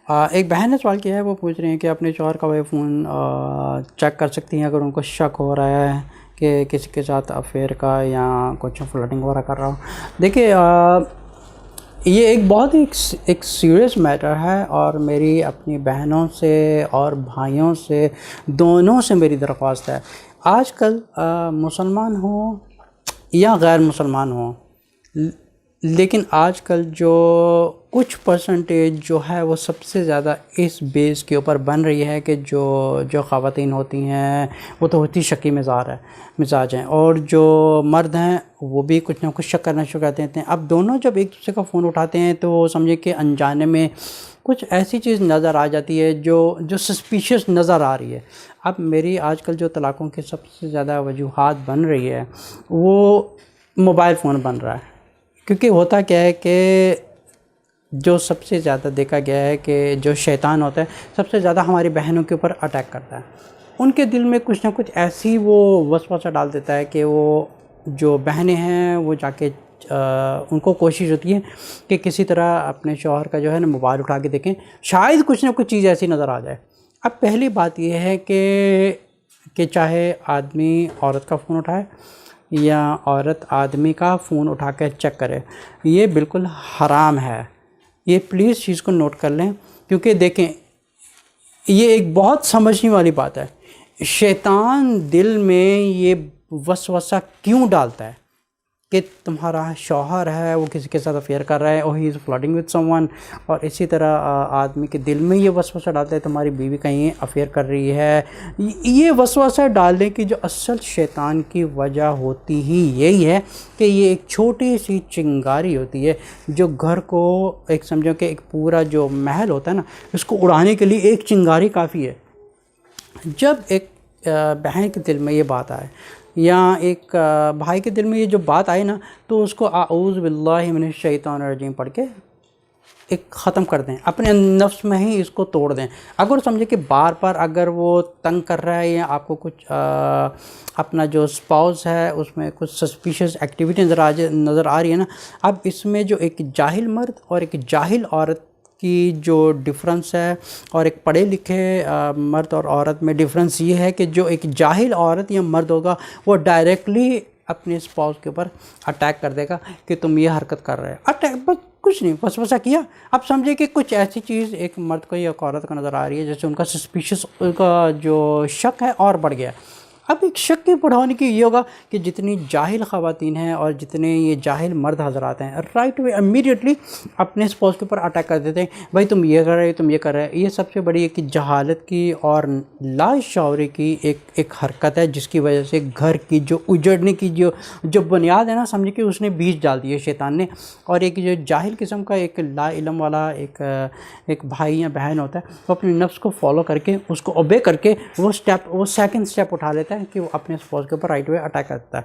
ایک بہن نے سوال کیا ہے، وہ پوچھ رہی ہیں کہ اپنے شوہر کا وہ فون چیک کر سکتی ہیں اگر ان کو شک ہو رہا ہے کہ کسی کے ساتھ افیئر کا یا کچھ فلرٹنگ وغیرہ کر رہا ہو۔ دیکھیے یہ ایک بہت ہی ایک سیریس میٹر ہے، اور میری اپنی بہنوں سے اور بھائیوں سے دونوں سے میری درخواست ہے، آج کل مسلمان ہوں یا غیر مسلمان ہوں، لیکن آج کل جو کچھ پرسنٹیج جو ہے وہ سب سے زیادہ اس بیس کے اوپر بن رہی ہے کہ جو خواتین ہوتی ہیں وہ تو ہوتی شکی مزاج ہیں، اور جو مرد ہیں وہ بھی کچھ نہ کچھ شک کرنا شروع کر دیتے ہیں۔ اب دونوں جب ایک دوسرے کا فون اٹھاتے ہیں تو سمجھے کہ انجانے میں کچھ ایسی چیز نظر آ جاتی ہے جو سسپیشیس نظر آ رہی ہے۔ اب میری آج کل جو طلاقوں کی سب سے زیادہ وجوہات بن رہی ہے وہ موبائل فون بن رہا ہے، کیونکہ ہوتا کیا ہے کہ جو سب سے زیادہ دیکھا گیا ہے کہ جو شیطان ہوتا ہے سب سے زیادہ ہماری بہنوں کے اوپر اٹیک کرتا ہے، ان کے دل میں کچھ نہ کچھ ایسی وہ وسوسہ ڈال دیتا ہے کہ وہ جو بہنیں ہیں وہ جا کے ان کو کوشش ہوتی ہے کہ کسی طرح اپنے شوہر کا جو ہے نا موبائل اٹھا کے دیکھیں، شاید کچھ نہ کچھ چیز ایسی نظر آ جائے۔ اب پہلی بات یہ ہے کہ چاہے آدمی عورت کا فون اٹھائے یا عورت آدمی کا فون اٹھا کے چیک کرے، یہ بالکل حرام ہے، یہ پلیز چیز کو نوٹ کر لیں، کیونکہ دیکھیں یہ ایک بہت سمجھنے والی بات ہے۔ شیطان دل میں یہ وسوسہ کیوں ڈالتا ہے کہ تمہارا شوہر ہے وہ کسی کے ساتھ افیئر کر رہا ہے، اور ہی از فلرٹنگ وتھ سم ون، اور اسی طرح آدمی کے دل میں یہ وسوسہ ڈالتا ہے تمہاری بیوی کہیں افیئر کر رہی ہے۔ یہ وسوسہ ڈالنے کی جو اصل شیطان کی وجہ ہوتی ہی یہی ہے کہ یہ ایک چھوٹی سی چنگاری ہوتی ہے جو گھر کو ایک سمجھو کہ ایک پورا جو محل ہوتا ہے نا اس کو اڑانے کے لیے ایک چنگاری کافی ہے۔ جب ایک بہن کے دل میں یہ بات آئے یا ایک بھائی کے دل میں یہ جو بات آئے نا تو اس کو اعوذ باللہ من الشیطان الرجیم پڑھ کے ایک ختم کر دیں، اپنے نفس میں ہی اس کو توڑ دیں۔ اگر سمجھے کہ بار بار اگر وہ تنگ کر رہا ہے یا آپ کو کچھ اپنا جو اسپاؤس ہے اس میں کچھ سسپیشس ایکٹیویٹی نظر آ رہی ہے نا، اب اس میں جو ایک جاہل مرد اور ایک جاہل عورت کی جو ڈفرنس ہے، اور ایک پڑھے لکھے مرد اور عورت میں ڈفرنس یہ ہے کہ جو ایک جاہل عورت یا مرد ہوگا وہ ڈائریکٹلی اپنے اسپاؤس کے اوپر اٹیک کر دے گا کہ تم یہ حرکت کر رہے ہو، اٹیک بس کچھ نہیں، وسوسہ کیا۔ اب سمجھے کہ کچھ ایسی چیز ایک مرد کو یا ایک عورت کو نظر آ رہی ہے جیسے ان کا سسپیشس کا جو شک ہے اور بڑھ گیا۔ اب ایک شک کے بڑھانے کی یہ ہوگا کہ جتنی جاہل خواتین ہیں اور جتنے یہ جاہل مرد حضرات ہیں رائٹ وے امیڈیٹلی اپنے اسپاؤس کے اوپر اٹیک کر دیتے ہیں، بھائی تم یہ کر رہے تم یہ کر رہے۔ یہ سب سے بڑی ایک جہالت کی اور لاشعوری کی ایک حرکت ہے جس کی وجہ سے گھر کی جو اجڑنے کی جو بنیاد ہے نا، سمجھے کہ اس نے بیج ڈال دی ہے شیطان نے، اور ایک جو جاہل قسم کا ایک لا علم والا ایک بھائی یا بہن ہوتا ہے وہ اپنے نفس کو فالو کر کے اس کو اوبے کر کے وہ سیکنڈ سٹیپ اٹھا لیتا ہے کہ وہ اپنے اسپاؤس کے اوپر رائٹ وے اٹیک کرتا ہے۔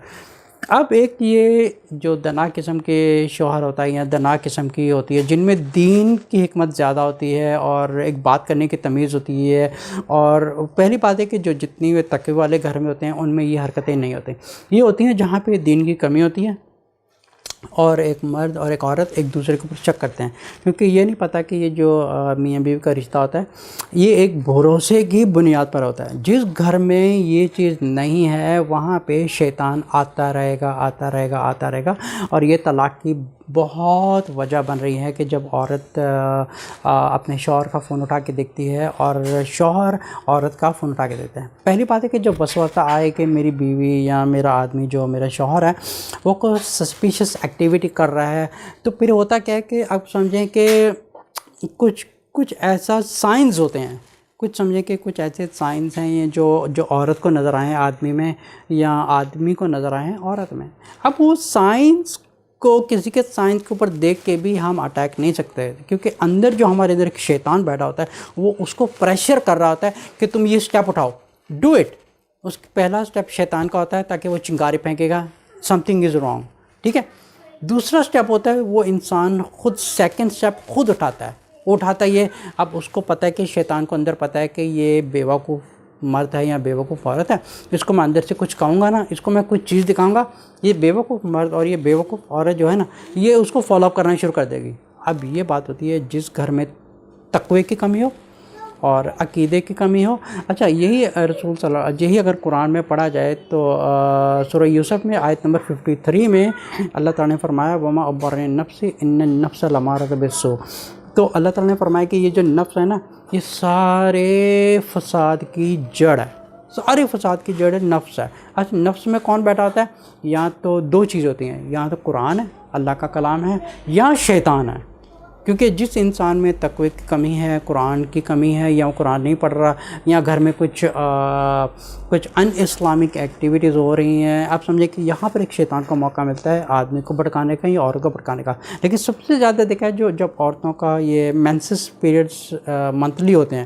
اب ایک یہ جو دنا قسم کے شوہر ہوتا ہے یا دنا قسم کی ہوتی ہے جن میں دین کی حکمت زیادہ ہوتی ہے اور ایک بات کرنے کی تمیز ہوتی ہے، اور پہلی بات ہے کہ جو جتنی وہ تقوی والے گھر میں ہوتے ہیں ان میں یہ حرکتیں نہیں ہوتی، یہ ہوتی ہیں جہاں پہ دین کی کمی ہوتی ہے اور ایک مرد اور ایک عورت ایک دوسرے کے اوپر شک کرتے ہیں، کیونکہ یہ نہیں پتہ کہ یہ جو میاں بیوی کا رشتہ ہوتا ہے یہ ایک بھروسے کی بنیاد پر ہوتا ہے۔ جس گھر میں یہ چیز نہیں ہے وہاں پہ شیطان آتا رہے گا، اور یہ طلاق کی بہت وجہ بن رہی ہے کہ جب عورت اپنے شوہر کا فون اٹھا کے دیکھتی ہے اور شوہر عورت کا فون اٹھا کے دیتے ہیں۔ پہلی بات ہے کہ جب وسوسہ آئے کہ میری بیوی یا میرا آدمی جو میرا شوہر ہے وہ کوئی سسپیشس ایکٹیویٹی کر رہا ہے، تو پھر ہوتا کیا ہے کہ اب سمجھیں کہ کچھ ایسا سائنز ہوتے ہیں، سمجھیں کہ کچھ ایسے سائنس ہیں جو عورت کو نظر آئیں آدمی میں یا آدمی کو نظر آئیں عورت میں۔ اب وہ سائنس کو کسی کے سائنس کے اوپر دیکھ کے بھی ہم اٹیک نہیں سکتے، کیونکہ اندر جو ہمارے اندر ایک شیطان بیٹھا ہوتا ہے وہ اس کو پریشر کر رہا ہوتا ہے کہ تم یہ سٹیپ اٹھاؤ، ڈو اٹ۔ اس پہلا سٹیپ شیطان کا ہوتا ہے تاکہ وہ چنگاری پھینکے گا، سم تھنگ از رانگ، ٹھیک ہے۔ دوسرا سٹیپ ہوتا ہے وہ انسان خود سیکنڈ سٹیپ خود اٹھاتا ہے، وہ اٹھاتا ہے یہ، اب اس کو پتہ ہے کہ شیطان کو اندر پتہ ہے کہ یہ بیوقوف مرد ہے یا بیوقوف عورت ہے، اس کو میں اندر سے کچھ کہوں گا نا، اس کو میں کچھ چیز دکھاؤں گا، یہ بیوقوف مرد اور یہ بیوقوف عورت جو ہے نا یہ اس کو فالو اپ کرنا شروع کر دے گی۔ اب یہ بات ہوتی ہے جس گھر میں تقوی کی کمی ہو اور عقیدے کی کمی ہو. اچھا یہی رسول صلی اللہ یہی اگر قرآن میں پڑھا جائے تو سورہ یوسف میں آیت نمبر 53 میں اللہ تعالیٰ نے فرمایا وما ابرئ النفس ان النفس لامارۃ بالسوء. تو اللہ تعالیٰ نے فرمایا کہ یہ جو نفس ہے نا یہ سارے فساد کی جڑ ہے, سارے فساد کی جڑ نفس ہے. اچھا نفس میں کون بیٹھا ہوتا ہے؟ یا تو دو چیز ہوتی ہیں, یا تو قرآن ہے اللہ کا کلام ہے, یا شیطان ہے. کیونکہ جس انسان میں تقوی کی کمی ہے, قرآن کی کمی ہے, یا وہ قرآن نہیں پڑھ رہا, یا گھر میں کچھ ان اسلامک ایکٹیویٹیز ہو رہی ہیں, آپ سمجھیں کہ یہاں پر ایک شیطان کو موقع ملتا ہے آدمی کو بھڑکانے کا یا عورت کو بھڑکانے کا. لیکن سب سے زیادہ دیکھا ہے جب عورتوں کا یہ مینسس پیریڈس منتھلی ہوتے ہیں,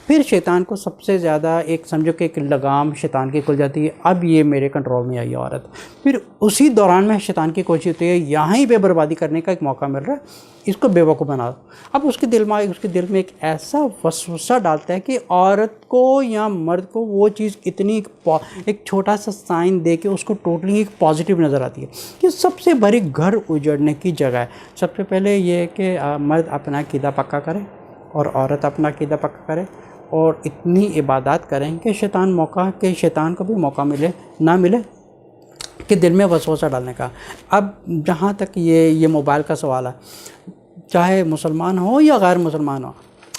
پھر شیطان کو سب سے زیادہ ایک سمجھو کہ ایک لگام شیطان کی کھل جاتی ہے, اب یہ میرے کنٹرول میں آئی عورت. پھر اسی دوران میں شیطان کی کوشش ہوتی ہے یہاں ہی پہ بربادی کرنے کا ایک موقع مل رہا ہے, اس کو بیوقوف بنا دو. اب اس کے دل میں ایک ایسا وسوسہ ڈالتا ہے کہ عورت کو یا مرد کو وہ چیز اتنی ایک چھوٹا سا سائن دے کے اس کو ٹوٹلی ایک پازیٹیو نظر آتی ہے کہ سب سے بڑی گھر اجڑنے کی جگہ ہے. سب سے پہلے یہ ہے کہ مرد اپنا عقیدہ پکا کرے اور عورت اپنا عقیدہ پکا کرے اور اتنی عبادات کریں کہ شیطان کو بھی موقع ملے نہ ملے کہ دل میں وسوسہ ڈالنے کا. اب جہاں تک یہ موبائل کا سوال ہے, چاہے مسلمان ہو یا غیر مسلمان ہو,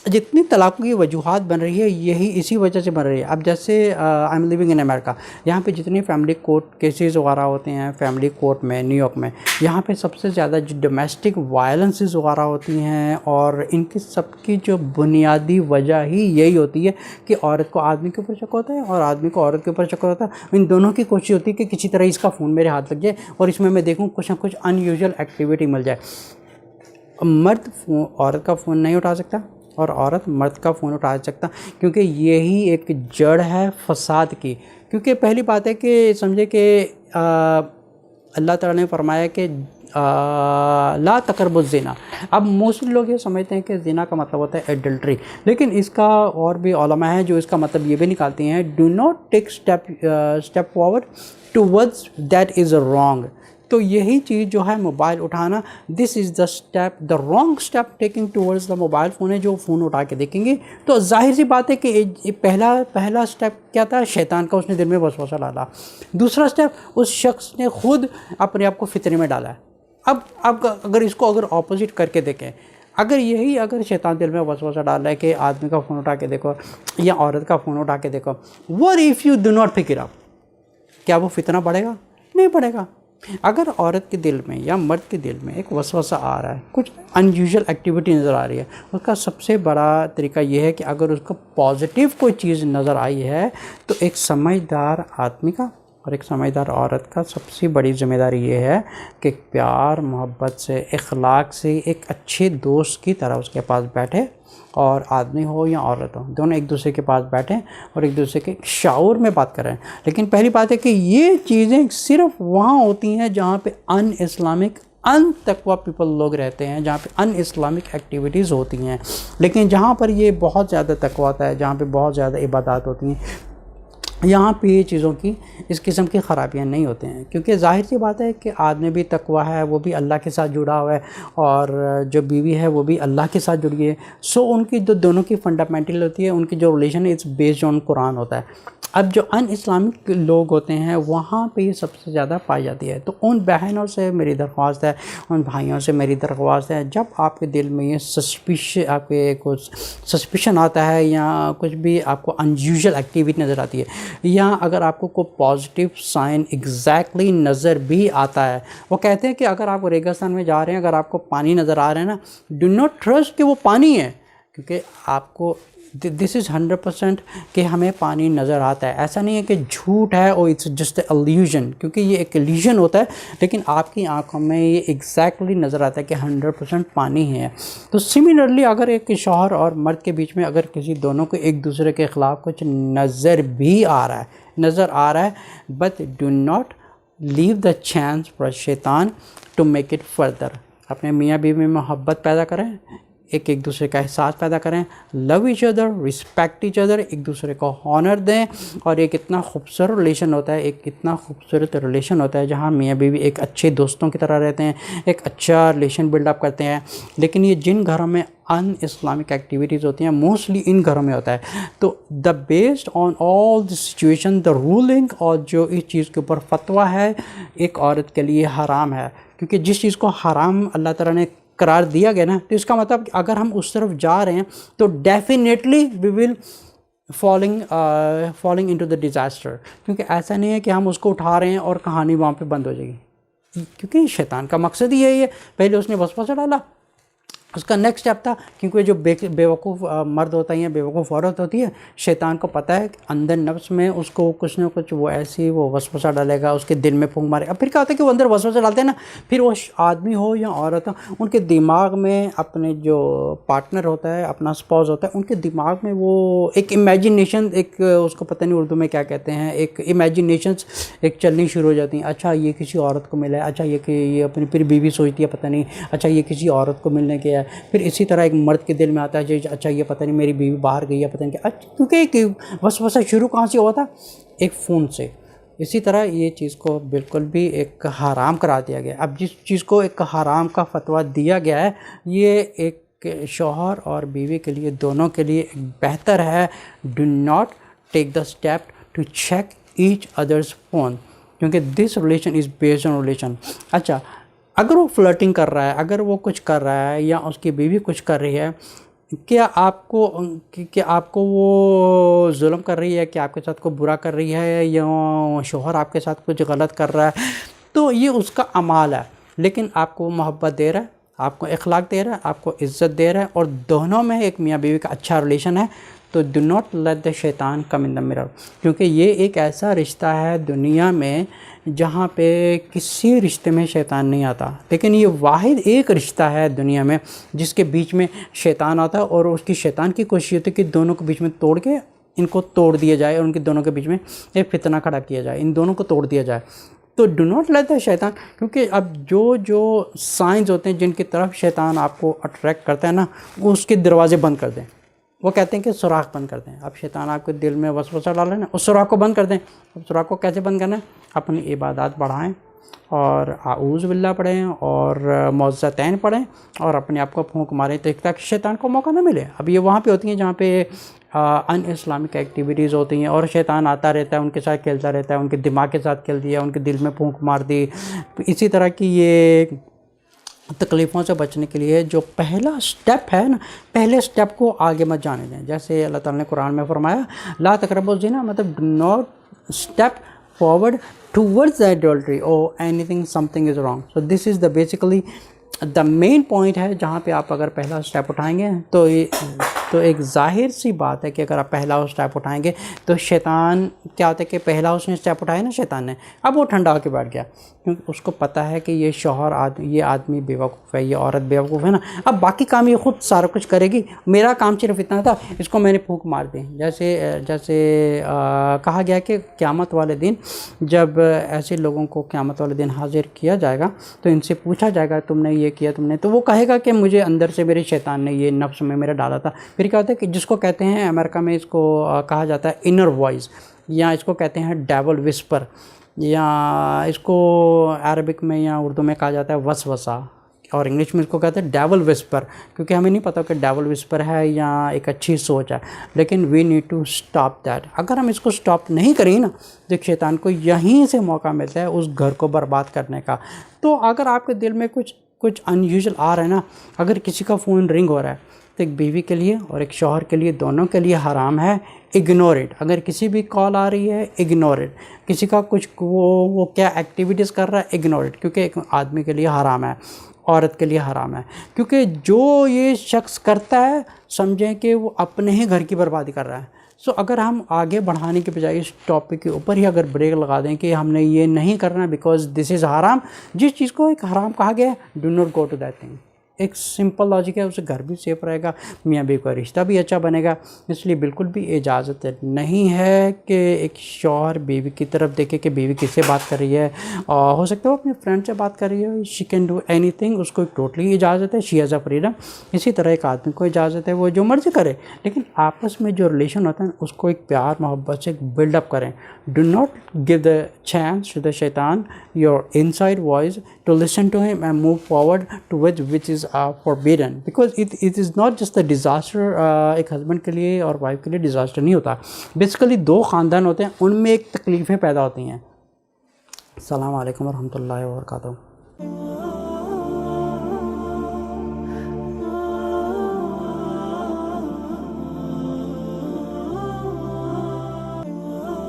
جتنی طلاقوں کی وجوہات بن رہی ہے یہی اسی وجہ سے بن رہی ہے. اب جیسے آئی ایم لیونگ ان امریکہ, یہاں پہ جتنی فیملی کورٹ کیسز وغیرہ ہوتے ہیں فیملی کورٹ میں نیو یارک میں, یہاں پہ سب سے زیادہ جو ڈومیسٹک وائلنسز وغیرہ ہوتی ہیں اور ان کی سب کی جو بنیادی وجہ ہی یہی ہوتی ہے کہ عورت کو آدمی کے اوپر شک ہوتا ہے اور آدمی کو عورت کے اوپر شک ہوتا ہے. ان دونوں کی کوشش ہوتی ہے کہ کسی طرح اس کا فون میرے ہاتھ لگ جائے اور اس میں دیکھوں کچھ نہ کچھ ان یوزول ایکٹیویٹی مل جائے. مرد عورت کا فون نہیں اٹھا سکتا اور عورت مرد کا فون اٹھا سکتا, کیونکہ یہی ایک جڑ ہے فساد کی. کیونکہ پہلی بات ہے کہ سمجھے کہ اللہ تعالیٰ نے فرمایا کہ لا تقربوا الزنا. اب موسٹلی لوگ یہ سمجھتے ہیں کہ زنا کا مطلب ہوتا ہے ایڈلٹری, لیکن اس کا اور بھی علماء ہیں جو اس کا مطلب یہ بھی نکالتے ہیں do not take step forward towards that is wrong. تو یہی چیز جو ہے موبائل اٹھانا, this is the step, the wrong step taking towards the mobile phone ہے. جو فون اٹھا کے دیکھیں گے تو ظاہر سی بات ہے کہ پہلا اسٹیپ کیا تھا, شیطان کا اس نے دل میں وسوسہ ڈالا. دوسرا اسٹیپ اس شخص نے خود اپنے آپ کو فتنے میں ڈالا ہے. اب اگر اپوزٹ کر کے دیکھیں, اگر شیطان دل میں وسوسہ ڈال رہا ہے کہ آدمی کا فون اٹھا کے دیکھو یا عورت کا فون اٹھا کے دیکھو, what if you do not pick it up, کیا وہ فتنہ بڑھے گا؟ نہیں بڑھے گا. اگر عورت کے دل میں یا مرد کے دل میں ایک وسوسہ آ رہا ہے, کچھ ان یوزول ایکٹیویٹی نظر آ رہی ہے, اس کا سب سے بڑا طریقہ یہ ہے کہ اگر اس کو پازیٹیو کوئی چیز نظر آئی ہے تو ایک سمجھدار آدمی کا اور ایک سمجھدار عورت کا سب سے بڑی ذمہ داری یہ ہے کہ پیار محبت سے اخلاق سے ایک اچھے دوست کی طرح اس کے پاس بیٹھے, اور آدمی ہو یا عورت ہو دونوں ایک دوسرے کے پاس بیٹھیں اور ایک دوسرے کے شعور میں بات کریں. لیکن پہلی بات ہے کہ یہ چیزیں صرف وہاں ہوتی ہیں جہاں پہ ان اسلامک ان تقوی پیپل لوگ رہتے ہیں, جہاں پہ ان اسلامک ایکٹیویٹیز ہوتی ہیں. لیکن جہاں پر یہ بہت زیادہ تقوی ہوتا ہے, جہاں پہ بہت زیادہ عبادات ہوتی ہیں, یہاں پہ یہ چیزوں کی اس قسم کی خرابیاں نہیں ہوتے ہیں. کیونکہ ظاہر سی بات ہے کہ آدمی بھی تقوی ہے, وہ بھی اللہ کے ساتھ جڑا ہوا ہے, اور جو بیوی ہے وہ بھی اللہ کے ساتھ جڑی ہے. سو ان کی جو دونوں کی فنڈامنٹل ہوتی ہے, ان کی جو ریلیشن ہے اٹس بیسڈ آن قرآن ہوتا ہے. اب جو ان اسلامک لوگ ہوتے ہیں وہاں پہ یہ سب سے زیادہ پائی جاتی ہے. تو ان بہنوں سے میری درخواست ہے, ان بھائیوں سے میری درخواست ہے, جب آپ کے دل میں یہ آپ کے کچھ سسپیشن آتا ہے یا کچھ بھی آپ کو ان یوزول ایکٹیویٹی نظر آتی ہے, یا اگر آپ کو کوئی پازیٹیو سائن ایگزیکٹلی نظر بھی آتا ہے, وہ کہتے ہیں کہ اگر آپ ریگستان میں جا رہے ہیں, اگر آپ کو پانی نظر آ رہا ہے نا, ڈو ناٹ ٹرسٹ کہ وہ پانی ہے, کیونکہ آپ کو دس از 100% کہ ہمیں پانی نظر آتا ہے. ایسا نہیں ہے کہ جھوٹ ہے اور اٹس جسٹ اے الوژن, کیونکہ یہ ایک الوژن ہوتا ہے, لیکن آپ کی آنکھوں میں یہ ایگزیکٹلی نظر آتا ہے کہ 100% پانی ہے. تو سملرلی اگر ایک شوہر اور مرد کے بیچ میں اگر کسی دونوں کو ایک دوسرے کے خلاف کچھ نظر آ رہا ہے but do not leave the chance for شیطان ٹو میک اٹ فردر. اپنے میاں بیوی میں محبت پیدا کریں, ایک دوسرے کا احساس پیدا کریں، love each other, respect each other, ایک دوسرے کو ہانر دیں، اور ایک اتنا خوبصورت ریلیشن ہوتا ہے، ایک اتنا خوبصورت ریلیشن ہوتا ہے جہاں میاں بیوی ایک اچھے دوستوں کی طرح رہتے ہیں، ایک اچھا ریلیشن بلڈ اپ کرتے ہیں۔ لیکن یہ جن گھروں میں ان اسلامک ایکٹیویٹیز ہوتی ہیں، موسٹلی ان گھروں میں ہوتا ہے، تو the based on all the situation the ruling, اور جو اس چیز کے اوپر فتویٰ ہے ایک عورت کے لیے حرام ہے، کیونکہ جس چیز کو حرام اللہ تعالیٰ نے قرار دیا گیا نا، تو اس کا مطلب اگر ہم اس طرف جا رہے ہیں تو definitely we will falling into the disaster, کیونکہ ایسا نہیں ہے کہ ہم اس کو اٹھا رہے ہیں اور کہانی وہاں پہ بند ہو جائے گی، کیونکہ شیطان کا مقصد ہی یہی ہے۔ پہلے اس نے وسوسہ ڈالا، اس کا نیکسٹ اسٹیپ تھا، کیونکہ جو بیوقوف مرد ہوتا ہے یا بیوقوف عورت ہوتی ہے، شیطان کو پتہ ہے کہ اندر نفس میں اس کو کچھ نہ کچھ وہ ایسی وہ وسوسہ ڈالے گا، اس کے دل میں پھونک مارے گا۔ پھر کیا ہوتا ہے کہ وہ اندر وسوسہ ڈالتے ہیں نا، پھر وہ آدمی ہو یا عورت ہو، ان کے دماغ میں اپنے جو پارٹنر ہوتا ہے، اپنا اسپاؤس ہوتا ہے، ان کے دماغ میں وہ ایک امیجنیشن، ایک اس کو پتہ نہیں اردو میں کیا کہتے ہیں، ایک امیجنیشنس ایک چلنی شروع ہو جاتی ہیں۔ اچھا یہ کسی عورت کو ملا ہے، اچھا یہ اپنی پھر بیوی سوچتی ہے پتہ نہیں، اچھا یہ کسی عورت کو ملنے کے ہے، پھر اسی طرح ایک مرد کے دل میں آتا ہے اچھا یہ پتہ نہیں میری بیوی باہر گئی ہے، پتہ نہیں کیا، کیونکہ ایک وسوسہ شروع کہاں سے ہوا تھا؟ ایک فون سے۔ اسی طرح یہ چیز کو بالکل بھی ایک حرام قرار دیا گیا۔ اب جس چیز کو ایک حرام کا فتویٰ دیا گیا ہے، یہ ایک شوہر اور بیوی کے لیے دونوں کے لیے ایک بہتر ہے، do not take the step to check each other's phone, کیونکہ this relation is based on relation. اچھا اگر وہ فلرٹنگ کر رہا ہے، اگر وہ کچھ کر رہا ہے یا اس کی بیوی کچھ کر رہی ہے، کیا آپ کو وہ ظلم کر رہی ہے، کہ آپ کے ساتھ کو برا کر رہی ہے، یا شوہر آپ کے ساتھ کچھ غلط کر رہا ہے، تو یہ اس کا اعمال ہے، لیکن آپ کو محبت دے رہا ہے، آپ کو اخلاق دے رہا ہے، آپ کو عزت دے رہا ہے، اور دونوں میں ایک میاں بیوی کا اچھا ریلیشن ہے، تو ڈو ناٹ لیٹ دا شیطان کم ان دا مرر، کیونکہ یہ ایک ایسا رشتہ ہے دنیا میں جہاں پہ کسی رشتے میں شیطان نہیں آتا، لیکن یہ واحد ایک رشتہ ہے دنیا میں جس کے بیچ میں شیطان آتا ہے، اور اس کی شیطان کی کوشش ہوتی ہے کہ دونوں کے بیچ میں توڑ کے ان کو توڑ دیا جائے، اور ان کے دونوں کے بیچ میں ایک فتنہ کھڑا کیا جائے، ان دونوں کو توڑ دیا جائے۔ تو ڈو ناٹ لیٹ دا شیطان، کیونکہ اب جو سائنز ہوتے ہیں جن کی طرف شیطان آپ کو اٹریکٹ کرتا ہے نا، وہ اس کے دروازے بند کر دیں، وہ کہتے ہیں کہ سوراخ بند کر دیں۔ اب شیطان آپ کے دل میں وسوسہ ڈالے نا، اس سوراخ کو بند کر دیں۔ اب سوراخ کو کیسے بند کرنا ہے؟ اپنی عبادات بڑھائیں، اور اعوذ باللہ پڑھیں، اور معوذتین پڑھیں، اور اپنے آپ کو پھونک ماریں، تاکہ شیطان کو موقع نہ ملے۔ اب یہ وہاں پہ ہوتی ہیں جہاں پہ ان اسلامک ایکٹیویٹیز ہوتی ہیں، اور شیطان آتا رہتا ہے، ان کے ساتھ کھیلتا رہتا ہے، ان کے دماغ کے ساتھ کھیل دیا، ان کے دل میں پھونک مار دی۔ اسی طرح کی یہ تکلیفوں سے بچنے کے لیے جو پہلا سٹیپ ہے نا، پہلے سٹیپ کو آگے مت جانے دیں۔ جیسے اللہ تعالیٰ نے قرآن میں فرمایا لا تقربوا الزنا، مطلب do not step forward towards the adultery or anything something is wrong. So this is the basically the main point ہے جہاں پہ آپ اگر پہلا سٹیپ اٹھائیں گے تو ایک ظاہر سی بات ہے کہ اگر آپ پہلا سٹیپ اٹھائیں گے تو شیطان کیا ہوتا ہے کہ پہلا اس نے سٹیپ اٹھایا نا شیطان نے، اب وہ ٹھنڈا ہو کے بیٹھ گیا، کیونکہ اس کو پتہ ہے کہ یہ شوہر یہ آدمی بیوقوف ہے، یہ عورت بیوقوف ہے نا، اب باقی کام یہ خود سارا کچھ کرے گی، میرا کام صرف اتنا تھا، اس کو میں نے پھونک مار دی۔ جیسے کہا گیا کہ قیامت والے دن جب ایسے لوگوں کو قیامت والے دن حاضر کیا جائے گا تو ان سے پوچھا جائے گا تم نے یہ کیا، تم نے، تو وہ کہے گا کہ مجھے اندر سے میرے شیطان نے یہ نفس میں میرا ڈالا تھا۔ پھر کیا ہوتا ہے کہ جس کو کہتے ہیں امریکہ میں اس کو کہا جاتا ہے انر وائس، یا اس کو کہتے ہیں ڈیول وسپر، یا اس کو عربک میں یا اردو میں کہا جاتا ہے وسوسہ، اور انگلش میں اس کو کہتے ہیں ڈیول وسپر، کیونکہ ہمیں نہیں پتہ کہ ڈیول وسپر ہے یا ایک اچھی سوچ ہے، لیکن we need to stop that. اگر ہم اس کو اسٹاپ نہیں کریں نا تو شیطان کو یہیں سے موقع ملتا ہے اس گھر کو برباد کرنے کا۔ تو اگر آپ کے دل میں کچھ ان یوزل آ رہا ہے نا، اگر کسی کا فون رنگ ہو رہا ہے تو ایک بیوی کے لیے اور ایک شوہر کے لیے دونوں کے لیے حرام ہے اگنور اٹ۔ اگر کسی بھی کال آ رہی ہے اگنور اٹ، کسی کا کچھ وہ کیا ایکٹیویٹیز کر رہا ہے اگنور اٹ، کیونکہ ایک آدمی کے لیے حرام ہے، عورت کے لیے حرام ہے، کیونکہ جو یہ شخص کرتا ہے سمجھیں کہ وہ اپنے ہی گھر کی بربادی کر رہا ہے۔ سو اگر ہم آگے بڑھانے کے بجائے اس ٹاپک کے اوپر ہی اگر بریک لگا دیں کہ ہم نے یہ نہیں کرنا بیکاز دس از حرام، جس چیز کو ایک حرام کہا گیا ہے do not go to that thing. ایک سمپل لاجک ہے, اسے گھر بھی سیف رہے گا, میاں بیوی کا رشتہ بھی اچھا بنے گا. اس لیے بالکل بھی اجازت نہیں ہے کہ ایک شوہر بیوی کی طرف دیکھے کہ بیوی کس سے بات کر رہی ہے. ہو سکتا ہے وہ اپنے فرینڈ سے بات کر رہی ہے, she can do anything, اس کو ٹوٹلی اجازت ہے, شی ہیز اے فریڈم. اسی طرح ایک آدمی کو اجازت ہے وہ جو مرضی کرے, لیکن آپس میں جو ریلیشن ہوتا ہے اس کو ایک پیار محبت سے بلڈ اپ کریں. Do not give the chance to the shaitan, your inside voice, to listen to him and move forward to which is forbidden, because it is not just a disaster. ایک husband کے لیے اور wife کے لیے disaster نہیں ہوتا, basically دو خاندان ہوتے ہیں, ان میں ایک تکلیفیں پیدا ہوتی ہیں. السلام علیکم ورحمۃ اللہ وبرکاتہ.